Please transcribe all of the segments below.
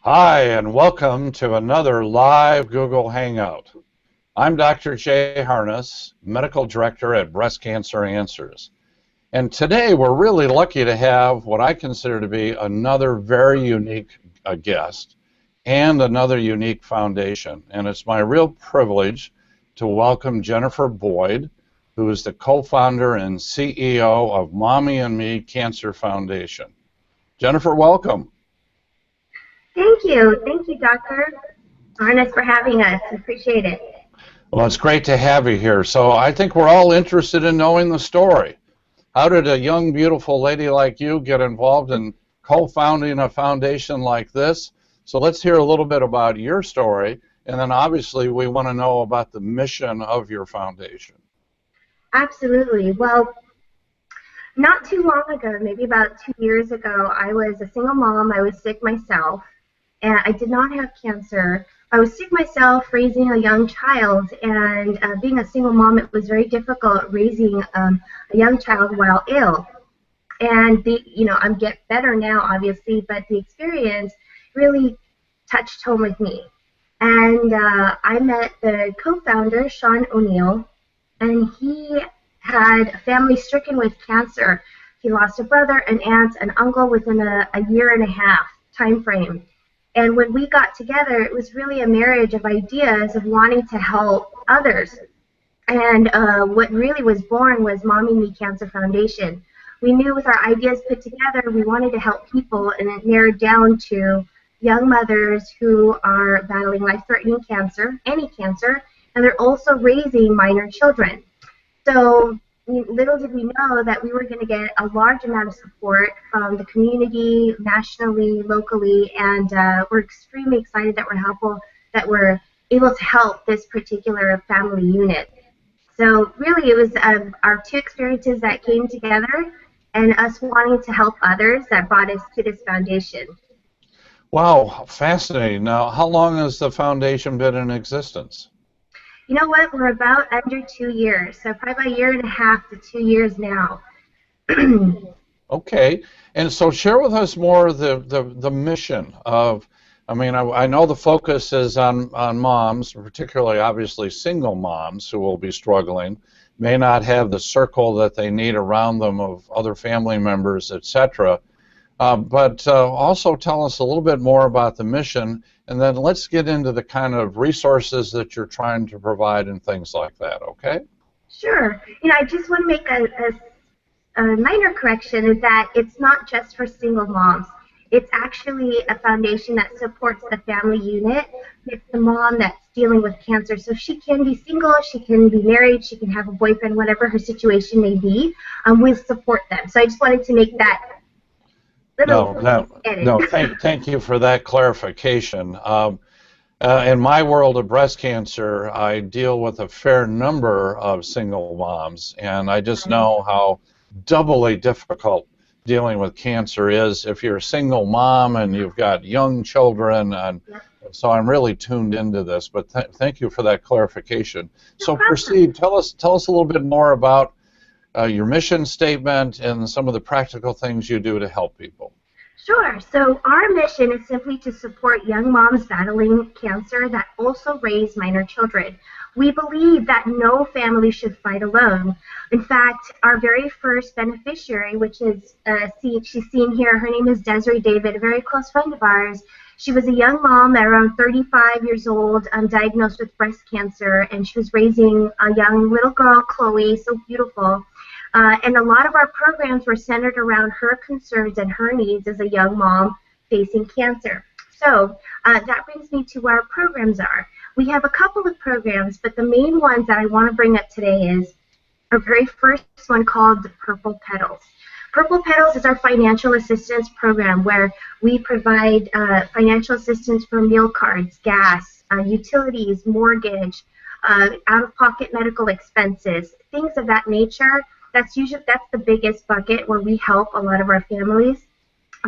Hi, and welcome to another live Google Hangout. I'm Dr. Jay Harness, Medical Director at Breast Cancer Answers. And today we're really lucky to have what I consider to be another very unique guest and another unique foundation. And it's my real privilege to welcome Jennifer Boyd, who is the co-founder and CEO of Mommy and Me Cancer Foundation. Jennifer, welcome. Thank you. Thank you, Dr. Arness, for having us. Appreciate it. Well, it's great to have you here. So I think we're all interested in knowing the story. How did a young, beautiful lady like you get involved in co-founding a foundation like this? So let's hear a little bit about your story, and then obviously we want to know about the mission of your foundation. Absolutely. Well, not too long ago, maybe about 2 years ago, I was a single mom. I was sick myself, and I did not have cancer. I was sick myself, raising a young child, and being a single mom, it was very difficult raising a young child while ill. And I'm getting better now, obviously, but the experience really touched home with me. And I met the co-founder, Sean O'Neill, and he had a family stricken with cancer. He lost a brother, an aunt, an uncle within a year and a half time frame. And when we got together, it was really a marriage of ideas of wanting to help others. And what really was born was Mommy Me Cancer Foundation. We knew with our ideas put together, we wanted to help people, and it narrowed down to young mothers who are battling life-threatening cancer, any cancer, and they're also raising minor children. So little did we know that we were going to get a large amount of support from the community, nationally, locally, and we're extremely excited that we're able to help this particular family unit. So really it was our two experiences that came together and us wanting to help others that brought us to this foundation. Wow, fascinating. Now, how long has the foundation been in existence? You know what? We're about under 2 years, so probably about a year and a half to 2 years now. Okay, and so share with us more of the mission of, I know the focus is on moms, particularly obviously single moms who will be struggling, may not have the circle that they need around them of other family members, etc. But also tell us a little bit more about the mission, and then let's get into the kind of resources that you're trying to provide and things like that, okay? Sure. I just want to make a minor correction, is that it's not just for single moms. It's actually a foundation that supports the family unit. It's the mom that's dealing with cancer. So she can be single, she can be married, she can have a boyfriend, whatever her situation may be. We support them. So I just wanted to make that Thank you for that clarification. In my world of breast cancer, I deal with a fair number of single moms, and I just know how doubly difficult dealing with cancer is if you're a single mom and you've got young children, and so I'm really tuned into this. But thank you for that clarification. So proceed. Tell us a little bit more about your mission statement and some of the practical things you do to help people. Sure. So our mission is simply to support young moms battling cancer that also raise minor children. We believe that no family should fight alone. In fact, our very first beneficiary, which is, she's seen here, her name is Desiree David, a very close friend of ours. She was a young mom at around 35 years old, diagnosed with breast cancer, and she was raising a young little girl, Chloe, so beautiful. And a lot of our programs were centered around her concerns and her needs as a young mom facing cancer. So that brings me to what our programs are. We have a couple of programs, but the main ones that I want to bring up today is our very first one called Purple Petals. Purple Petals is our financial assistance program where we provide financial assistance for meal cards, gas, utilities, mortgage, out-of-pocket medical expenses, things of that nature. That's the biggest bucket where we help a lot of our families.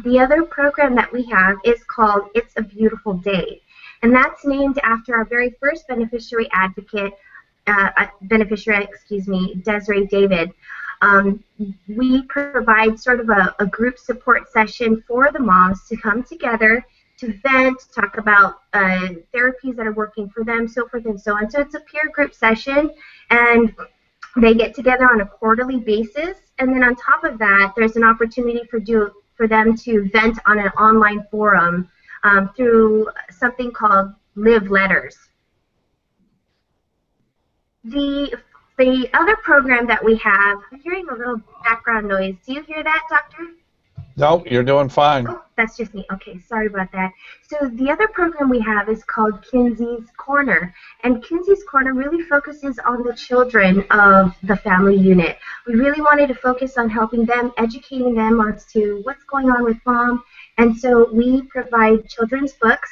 The other program that we have is called It's a Beautiful Day, and that's named after our very first beneficiary advocate, Desiree David. We provide sort of a group support session for the moms to come together to to vent, talk about therapies that are working for them, so forth and so on. So it's a peer group session, and they get together on a quarterly basis, and then on top of that, there's an opportunity for them to vent on an online forum through something called Live Letters. The other program that we have, I'm hearing a little background noise. Do you hear that, Doctor? No, you're doing fine. Oh, that's just me. Okay, sorry about that. So the other program we have is called Kinsey's Corner. And Kinsey's Corner really focuses on the children of the family unit. We really wanted to focus on helping them, educating them as to what's going on with mom. And so we provide children's books.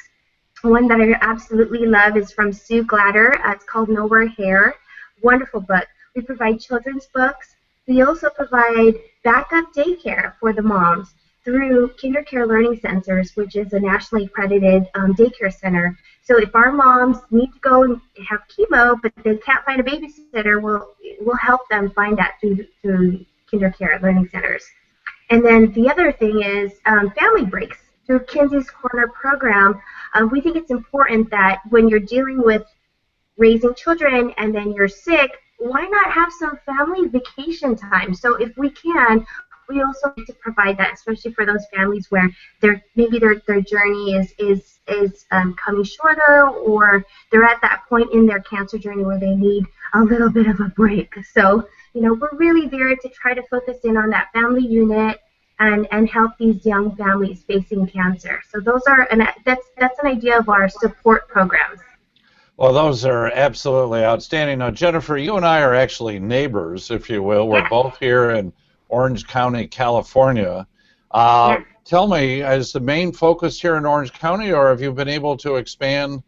One that I absolutely love is from Sue Glatter. It's called Nowhere Hair. Wonderful book. We provide children's books. We also provide backup daycare for the moms through KinderCare Learning Centers, which is a nationally accredited daycare center. So if our moms need to go and have chemo, but they can't find a babysitter, we'll help them find that through KinderCare Learning Centers. And then the other thing is family breaks. Through Kinsey's Corner program, we think it's important that when you're dealing with raising children and then you're sick, why not have some family vacation time? So if we can, we also need to provide that, especially for those families where maybe their journey is coming shorter, or they're at that point in their cancer journey where they need a little bit of a break. So, we're really there to try to focus in on that family unit and help these young families facing cancer. So that's an idea of our support programs. Well, those are absolutely outstanding. Now, Jennifer, you and I are actually neighbors, if you will. We're both here in Orange County, California. Tell me, is the main focus here in Orange County, or have you been able to expand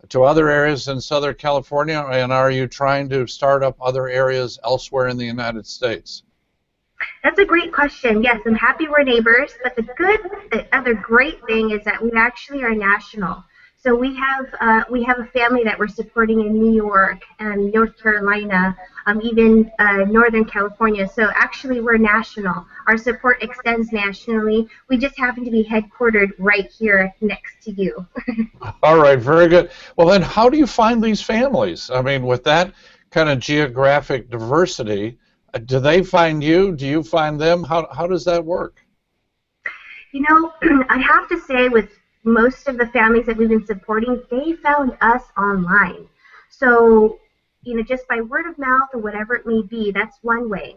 to other areas in Southern California, and are you trying to start up other areas elsewhere in the United States? That's a great question. Yes, I'm happy we're neighbors, but the other great thing is that we actually are national. So we have a family that we're supporting in New York and North Carolina, even Northern California. So actually we're national. Our support extends nationally. We just happen to be headquartered right here next to you. All right, very good. Well, then how do you find these families? I mean, with that kind of geographic diversity, do they find you? Do you find them? How does that work? I have to say with most of the families that we've been supporting, they found us online. So, just by word of mouth or whatever it may be, that's one way.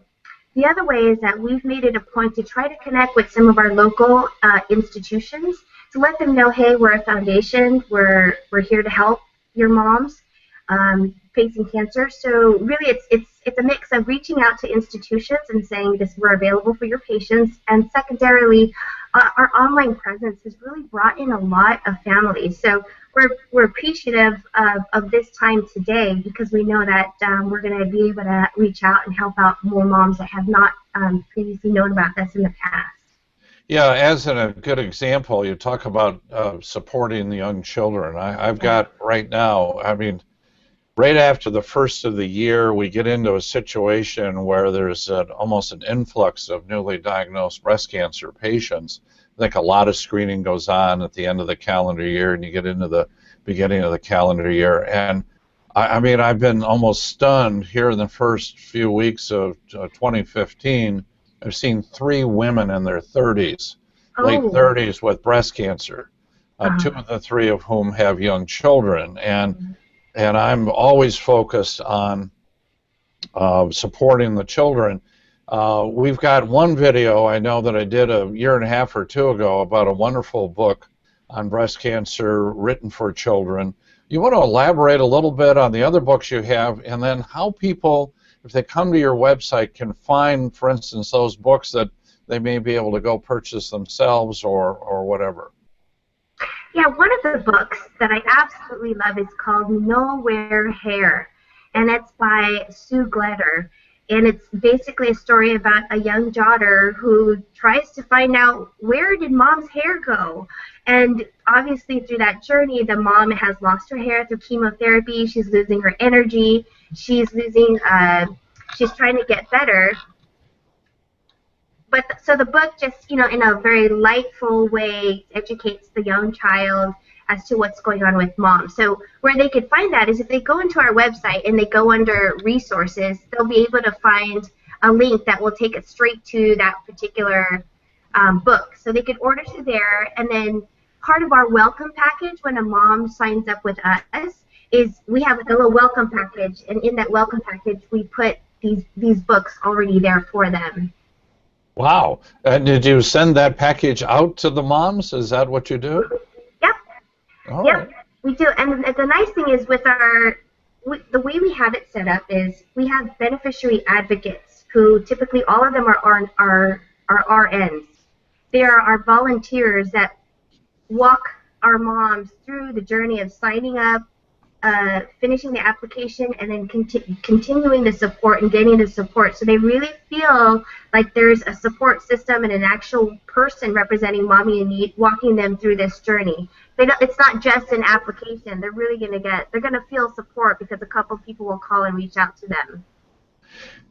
The other way is that we've made it a point to try to connect with some of our local institutions to let them know, hey, we're a foundation, we're here to help your moms facing cancer. So really it's a mix of reaching out to institutions and saying this, we're available for your patients, and secondarily, our online presence has really brought in a lot of families. So we're appreciative of this time today, because we know that we're going to be able to reach out and help out more moms that have not previously known about this in the past. Yeah, as a good example, you talk about supporting the young children. I've got right now, right after the first of the year, we get into a situation where there's almost an influx of newly diagnosed breast cancer patients. I think a lot of screening goes on at the end of the calendar year, and you get into the beginning of the calendar year. And I've been almost stunned here in the first few weeks of 2015. I've seen 3 women in their 30s, late 30s, with breast cancer. 2 of the 3 of whom have young children. And I'm always focused on supporting the children. We've got one video I know that I did a year and a half or 2 ago about a wonderful book on breast cancer written for children. You want to elaborate a little bit on the other books you have, and then how people, if they come to your website, can find, for instance, those books that they may be able to go purchase themselves or whatever. Yeah, one of the books that I absolutely love is called Nowhere Hair, and it's by Sue Glatter. And it's basically a story about a young daughter who tries to find out, where did mom's hair go? And obviously through that journey, the mom has lost her hair through chemotherapy. She's losing her energy. She's trying to get better. So the book just, in a very lightful way educates the young child as to what's going on with mom. So where they could find that is if they go into our website and they go under resources, they'll be able to find a link that will take it straight to that particular book. So they could order through there, and then part of our welcome package when a mom signs up with us is we have a little welcome package, and in that welcome package we put these books already there for them. Wow. And did you send that package out to the moms? Is that what you do? Yep. All Yep, right. we do. And the nice thing is the way we have it set up is we have beneficiary advocates who typically all of them are RNs. They are our volunteers that walk our moms through the journey of signing up, finishing the application, and then continuing the support and getting the support. So they really feel like there's a support system and an actual person representing mommy in need, walking them through this journey. It's not just an application. They're really they're gonna feel support because a couple people will call and reach out to them.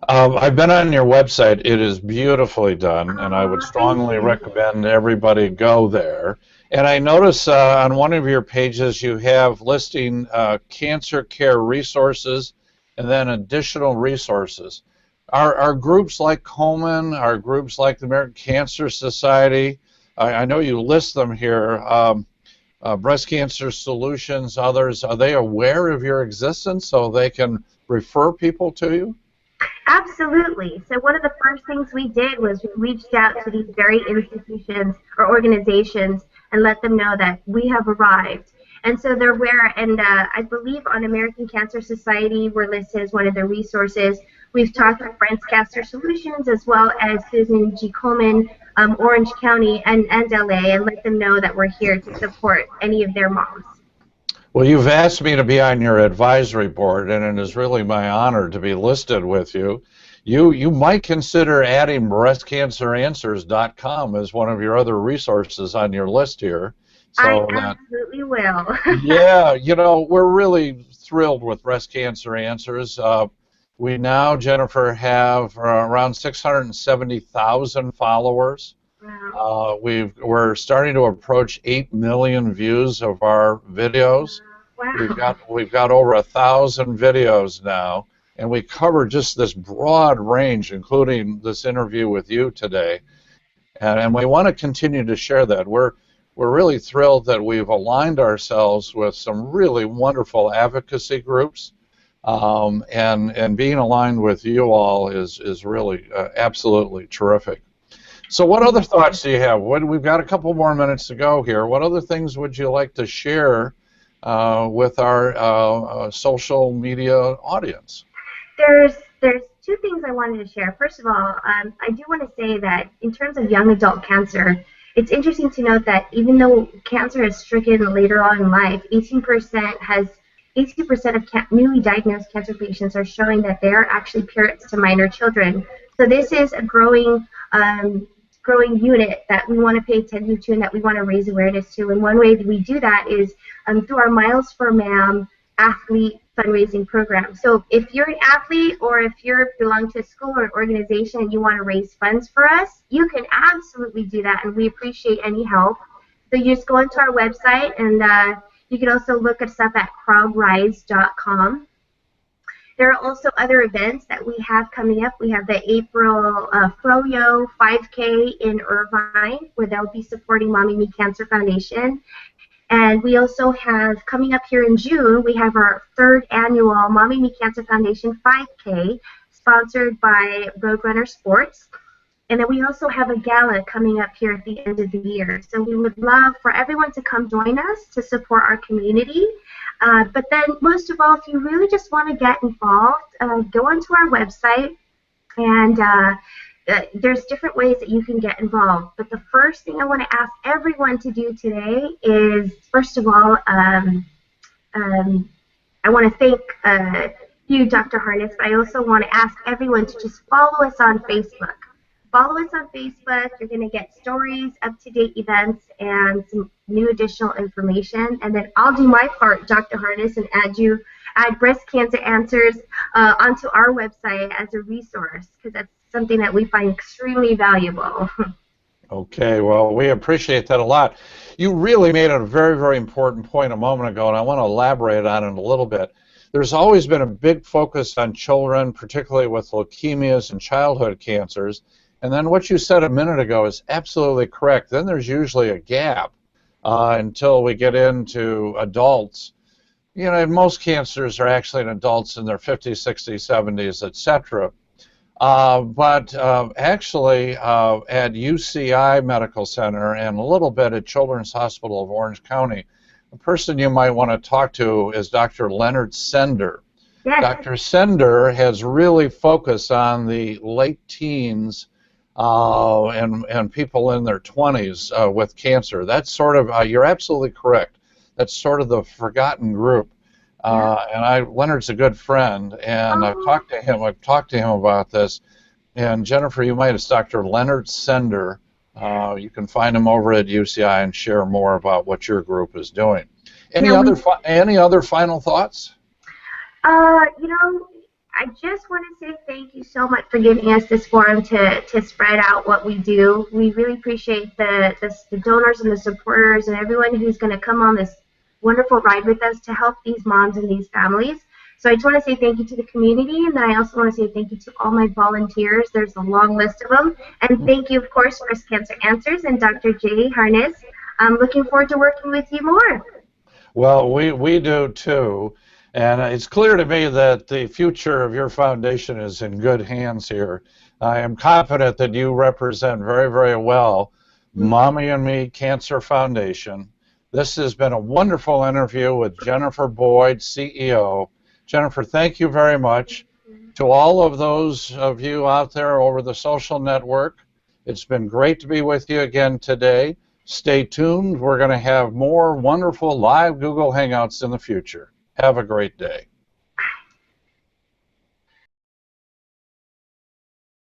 I've been on your website. It is beautifully done, and I would strongly recommend everybody go there. And I notice on one of your pages you have listing cancer care resources and then additional resources. Are groups like Komen, are groups like the American Cancer Society, I know you list them here, Breast Cancer Solutions, others, are they aware of your existence so they can refer people to you? Absolutely. So one of the first things we did was we reached out to these very institutions or organizations and let them know that we have arrived. And so they're aware, and I believe on American Cancer Society we're listed as one of the resources. We've talked with Breast Cancer Solutions as well as Susan G. Komen, Orange County, and LA, and let them know that we're here to support any of their moms. Well, you've asked me to be on your advisory board, and it is really my honor to be listed with you. You might consider adding breastcanceranswers.com as one of your other resources on your list here. So I absolutely will. Yeah, we're really thrilled with Breast Cancer Answers. We now, Jennifer, have around 670,000 followers. Wow. We're starting to approach 8 million views of our videos. Wow. We've got over 1,000 videos now, and we cover just this broad range, including this interview with you today. And we want to continue to share that. We're really thrilled that we've aligned ourselves with some really wonderful advocacy groups, and being aligned with you all is really absolutely terrific. So what other thoughts do you have? We've got a couple more minutes to go here. What other things would you like to share with our social media audience? There's two things I wanted to share. First of all, I do want to say that in terms of young adult cancer, it's interesting to note that even though cancer is stricken later on in life, 18% of newly diagnosed cancer patients are showing that they are actually parents to minor children. So this is a growing unit that we want to pay attention to and that we want to raise awareness to. And one way that we do that is through our Miles for Ma'am athlete fundraising program. So if you're an athlete or if you belong to a school or an organization and you want to raise funds for us, you can absolutely do that, and we appreciate any help. So you just go into our website, and you can also look us up at crowdrise.com. There are also other events that we have coming up. We have the April Froyo 5K in Irvine, where they'll be supporting Mommy Me Cancer Foundation. And we also have, coming up here in June, we have our 3rd annual Mommy Me Cancer Foundation 5K, sponsored by Roadrunner Sports. And then we also have a gala coming up here at the end of the year. So we would love for everyone to come join us to support our community. But then most of all, if you really just want to get involved, go onto our website, and there's different ways that you can get involved. But the first thing I want to ask everyone to do today is, first of all, I want to thank you, Dr. Harness, but I also want to ask everyone to just follow us on Facebook. Follow us on Facebook. You're going to get stories, up-to-date events, and some new additional information. And then I'll do my part, Dr. Harness, and add Breast Cancer Answers onto our website as a resource, because something that we find extremely valuable. Okay, well, we appreciate that a lot. You really made a very, very important point a moment ago, and I want to elaborate on it a little bit. There's always been a big focus on children, particularly with leukemias and childhood cancers. And then what you said a minute ago is absolutely correct. Then there's usually a gap until we get into adults. You know, and most cancers are actually in adults in their 50s, 60s, 70s, etc. But actually, at UCI Medical Center and a little bit at Children's Hospital of Orange County, the person you might want to talk to is Dr. Leonard Sender. Yes. Dr. Sender has really focused on the late teens and people in their 20s with cancer. That's sort of, you're absolutely correct. That's sort of the forgotten group. And Leonard's a good friend, and I've talked to him about this. And Jennifer, you might, it's Dr. Leonard Sender. You can find him over at UCI and share more about what your group is doing. Any other final thoughts? You know, I just want to say thank you so much for giving us this forum to spread out what we do. We really appreciate the donors and the supporters and everyone who's going to come on this wonderful ride with us to help these moms and these families. So I just want to say thank you to the community, and then I also want to say thank you to all my volunteers. There's a long list of them. And thank you, of course, Breast Cancer Answers and Dr. Jay Harness. I'm looking forward to working with you more. Well, we do too. And it's clear to me that the future of your foundation is in good hands here. I am confident that you represent very, very well Mommy and Me Cancer Foundation. This has been a wonderful interview with Jennifer Boyd, CEO. Jennifer, thank you very much. To all of those of you out there over the social network, it's been great to be with you again today. Stay tuned. We're going to have more wonderful live Google Hangouts in the future. Have a great day.